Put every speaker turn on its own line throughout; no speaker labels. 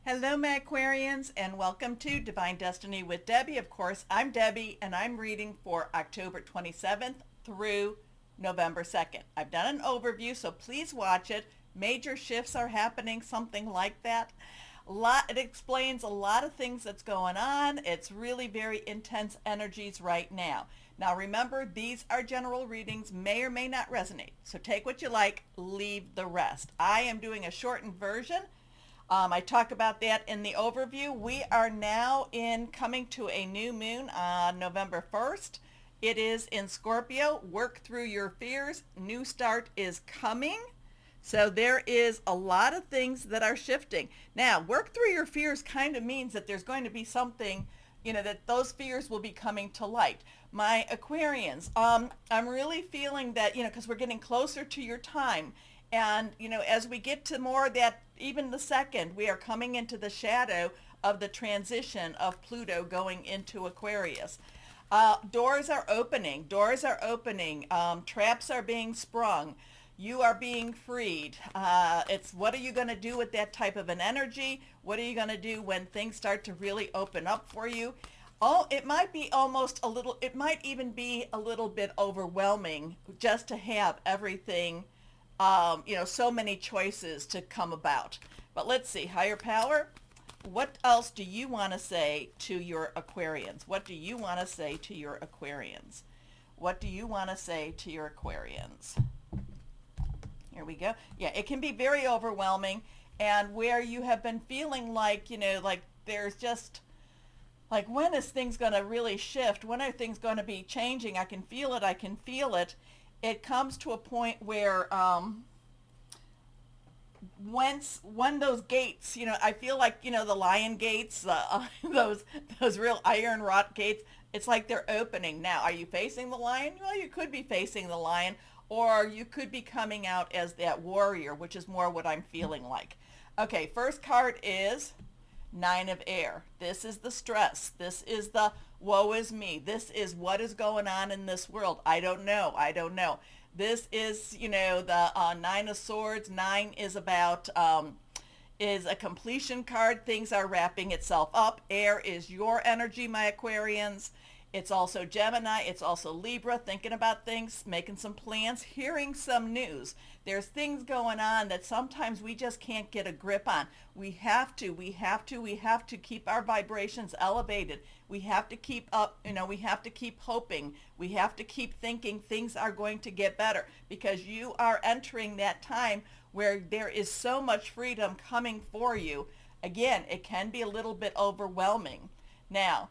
Hello, my Aquarians, and welcome to Divine Destiny with Debbie. Of course, I'm Debbie, and I'm reading for October 27th through November 2nd. I've done an overview, so please watch it. Major shifts are happening, something like that. It explains a lot of things that's going on. It's really very intense energies right now. Now, remember, these are general readings, may or may not resonate. So take what you like, leave the rest. I am doing a shortened version. I talk about that in the overview. We are now coming to a new moon on November 1st. It is in Scorpio. Work through your fears. New start is coming. So there is a lot of things that are shifting. Now, work through your fears kind of means that there's going to be something, that those fears will be coming to light. My Aquarians, I'm really feeling that, because we're getting closer to your time. And, as we get to more of that, even the second, we are coming into the shadow of the transition of Pluto going into Aquarius. Doors are opening. Traps are being sprung. You are being freed. It's what are you going to do with that type of an energy? What are you going to do when things start to really open up for you? Oh, it might be it might even be a little bit overwhelming just to have everything so many choices to come about. But let's see, higher power, what else do you want to say to your Aquarians? What do you want to say to your Aquarians? What do you want to say to your Aquarians? Here we go. Yeah, it can be very overwhelming, and where you have been feeling like, like there's just, like, when is things going to really shift? When are things going to be changing? I can feel it. It comes to a point where when those gates, I feel like, the lion gates, those real iron wrought gates, it's like they're opening now. Are you facing the lion? Well, you could be facing the lion, or you could be coming out as that warrior, which is more what I'm feeling like. Okay, first card is Nine of Air. This is the stress. This is the woe is me. This is what is going on in this world. I don't know. This is, the Nine of Swords. Nine is about, is a completion card. Things are wrapping itself up. Air is your energy, my Aquarians. It's also Gemini. It's also Libra, thinking about things, making some plans, hearing some news. There's things going on that sometimes we just can't get a grip on. We have to keep our vibrations elevated. We have to keep up, we have to keep hoping. We have to keep thinking things are going to get better, because you are entering that time where there is so much freedom coming for you. Again, it can be a little bit overwhelming. Now,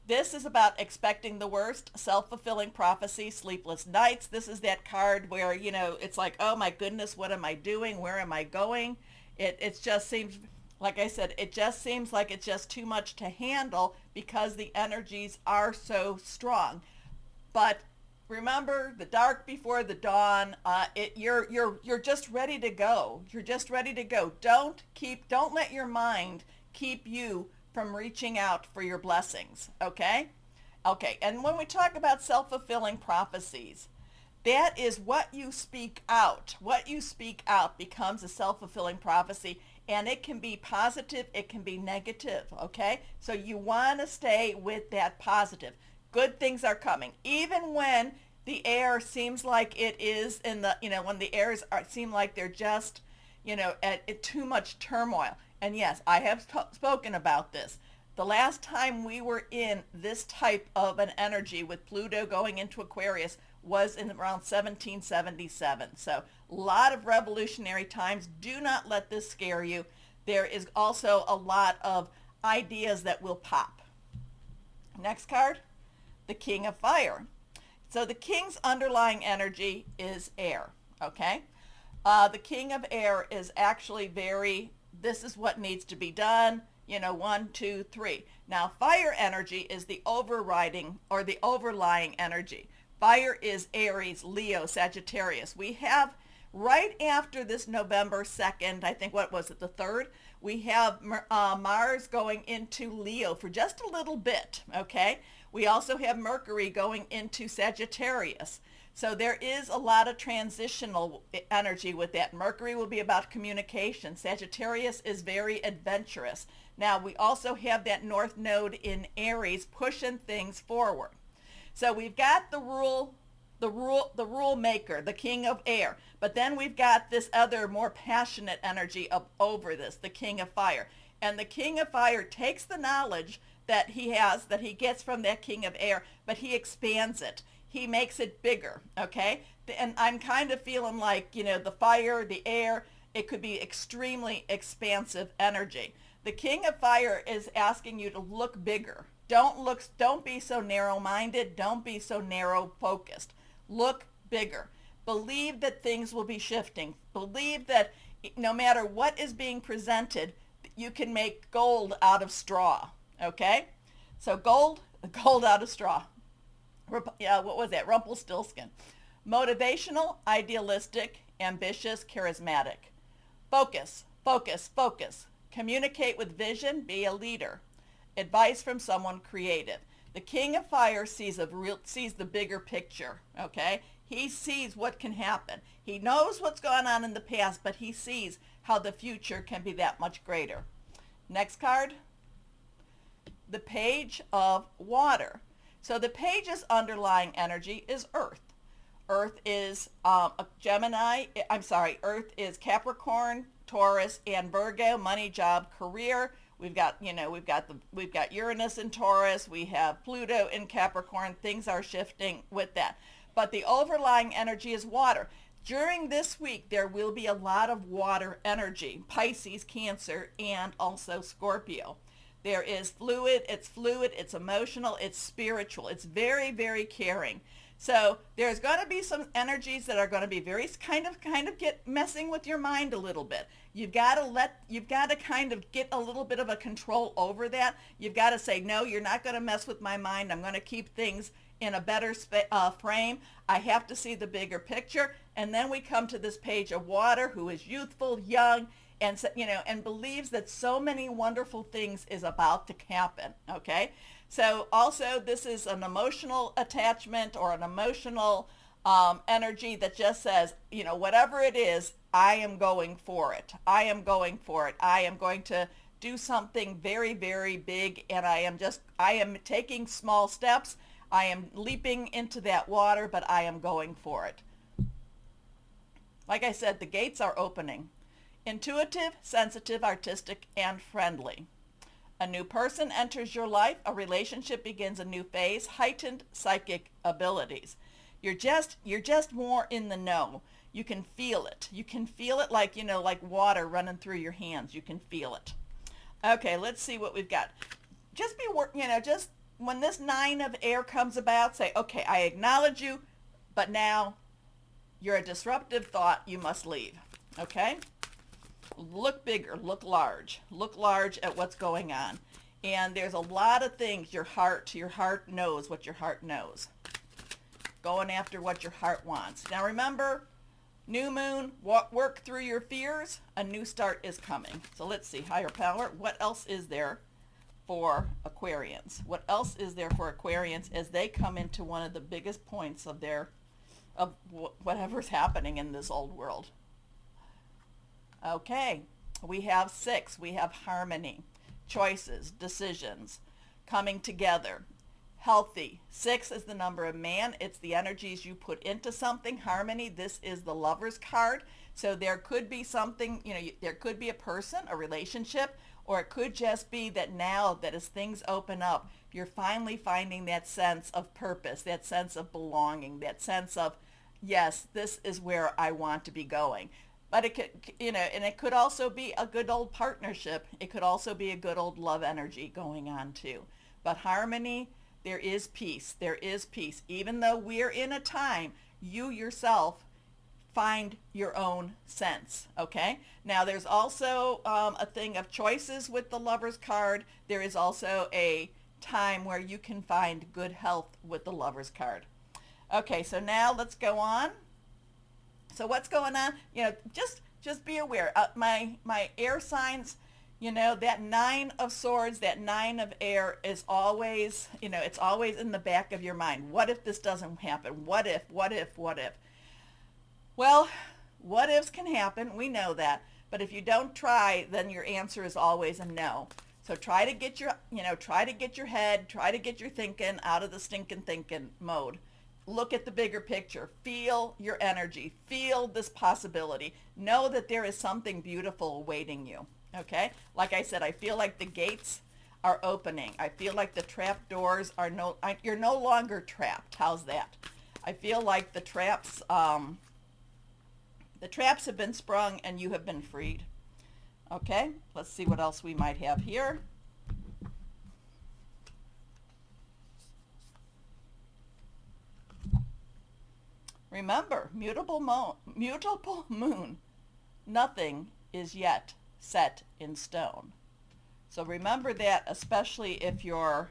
this is about expecting the worst, self-fulfilling prophecy, sleepless nights. This is that card where, it's like, oh my goodness, what am I doing? Where am I going? It just seems, like I said, it just seems like it's just too much to handle because the energies are so strong. But remember, the dark before the dawn. You're just ready to go. You're just ready to go. Don't let your mind keep you from reaching out for your blessings, okay? Okay, and when we talk about self-fulfilling prophecies, that is what you speak out. What you speak out becomes a self-fulfilling prophecy, and it can be positive, it can be negative, okay? So you want to stay with that positive. Good things are coming, even when the air seems like it is when the airs seem like they're just, at too much turmoil. And yes, I have spoken about this. The last time we were in this type of an energy with Pluto going into Aquarius was in around 1777. So a lot of revolutionary times. Do not let this scare you. There is also a lot of ideas that will pop. Next card, the King of Fire. So the King's underlying energy is air, okay? The King of Air is actually this is what needs to be done, 1, 2, 3. Now, fire energy is the overriding or the overlying energy. Fire is Aries, Leo, Sagittarius. We have, right after this November 2nd, I think, what was it, the 3rd, we have Mars going into Leo for just a little bit, okay? We also have Mercury going into Sagittarius. So there is a lot of transitional energy with that. Mercury will be about communication. Sagittarius is very adventurous. Now we also have that North Node in Aries pushing things forward. So we've got the rule maker, the king of air. But then we've got this other more passionate energy over this, the king of fire. And the king of fire takes the knowledge that he gets from that king of air, but he expands it. He makes it bigger, okay? And I'm kind of feeling like, the fire, the air, it could be extremely expansive energy. The king of fire is asking you to look bigger. Don't be so narrow-minded. Don't be so narrow-focused. Look bigger. Believe that things will be shifting. Believe that no matter what is being presented, you can make gold out of straw, okay? So gold out of straw. What was that? Rumpelstiltskin. Motivational, idealistic, ambitious, charismatic. Focus, focus, focus. Communicate with vision. Be a leader. Advice from someone creative. The king of fire sees the bigger picture, okay? He sees what can happen. He knows what's gone on in the past, but he sees how the future can be that much greater. Next card. The page of water. So the page's underlying energy is Earth. Earth is Earth is Capricorn, Taurus, and Virgo, money, job, career. We've got Uranus in Taurus. We have Pluto in Capricorn. Things are shifting with that. But the overlying energy is water. During this week, there will be a lot of water energy. Pisces, Cancer, and also Scorpio. There is fluid, it's emotional, it's spiritual. It's very, very caring. So there's going to be some energies that are going to be very kind of get messing with your mind a little bit. You've got to kind of get a little bit of a control over that. You've got to say, no, you're not going to mess with my mind. I'm going to keep things in a better frame. I have to see the bigger picture. And then we come to this page of water, who is youthful, young, and believes that so many wonderful things is about to happen, okay? So also this is an emotional attachment or an emotional energy that just says, whatever it is, I am going for it. I am going for it. I am going to do something very, very big, and I am taking small steps. I am leaping into that water, but I am going for it. Like I said, the gates are opening. Intuitive, sensitive, artistic, and friendly. A new person enters your life. A relationship begins a new phase. Heightened psychic abilities. You're just more in the know. You can feel it. You can feel it like water running through your hands. You can feel it. Okay, let's see what we've got. Just when this 9 of air comes about, say, okay, I acknowledge you, but now you're a disruptive thought. You must leave. Okay? Look bigger, look large at what's going on. And there's a lot of things your heart knows what your heart knows. Going after what your heart wants. Now remember, new moon, work through your fears. A new start is coming. So let's see, higher power, what else is there for Aquarians? What else is there for Aquarians as they come into one of the biggest points of whatever's happening in this old world? Okay, we have 6. We have harmony, choices, decisions, coming together, healthy. 6 is the number of man. It's the energies you put into something. Harmony, this is the Lover's card. So there could be something, there could be a person, a relationship, or it could just be that now that as things open up, you're finally finding that sense of purpose, that sense of belonging, that sense of, yes, this is where I want to be going. But it could, and it could also be a good old partnership. It could also be a good old love energy going on too. But harmony, there is peace. There is peace. Even though we're in a time, you yourself find your own sense, okay? Now there's also a thing of choices with the Lover's card. There is also a time where you can find good health with the Lover's card. Okay, so now let's go on. So what's going on? Just be aware. My air signs, You know, that nine of swords, that nine of air is always, you know, it's always in the back of your mind. What if this doesn't happen? What if, what if, what if? Well, what ifs can happen. We know that. But if you don't try, then your answer is always a no. So try to get your, you know, try to get your head, try to get your thinking out of the stinking thinking mode. Look at the bigger picture. Feel your energy. Feel this possibility. Know that there is something beautiful awaiting you. Okay? Like I said, I feel like the gates are opening. I feel like the trap doors are you're no longer trapped. How's that? I feel like the traps have been sprung and you have been freed. Okay, let's see what else we might have here. Remember, mutable moon. Nothing is yet set in stone. So remember that, especially if your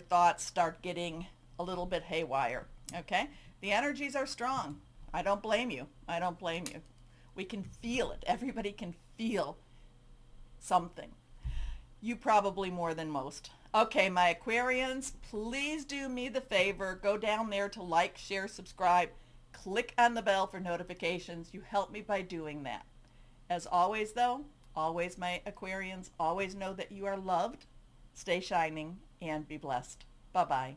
thoughts start getting a little bit haywire. Okay? The energies are strong. I don't blame you. I don't blame you. We can feel it. Everybody can feel something. You probably more than most. Okay, my Aquarians, please do me the favor. Go down there to like, share, subscribe. Click on the bell for notifications. You help me by doing that. As always, though, always my Aquarians, always know that you are loved. Stay shining and be blessed. Bye-bye.